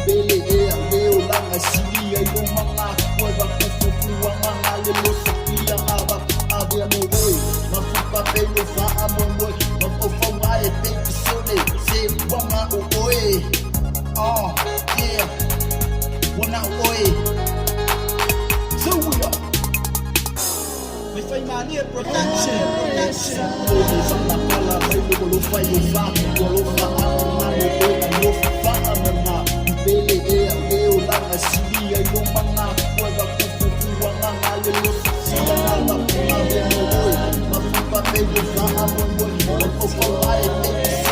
Bili leo lang asili ay yung mga wala kukukuha mga lilos sa piyang abak abi mo boy mapapapelo sa amon boy mapapaway take sole si mga uoy oh yeah wana uoy so we are may finally protection Lolo sa nakala may lumulufay yung bakit walo pa ang namukoy ang lufa ang mga Bili leo lang asili ay yung mga wala kukukuha mga lilos sila na mapunabi mo boy mapapapelo sa amon boy mapapaway take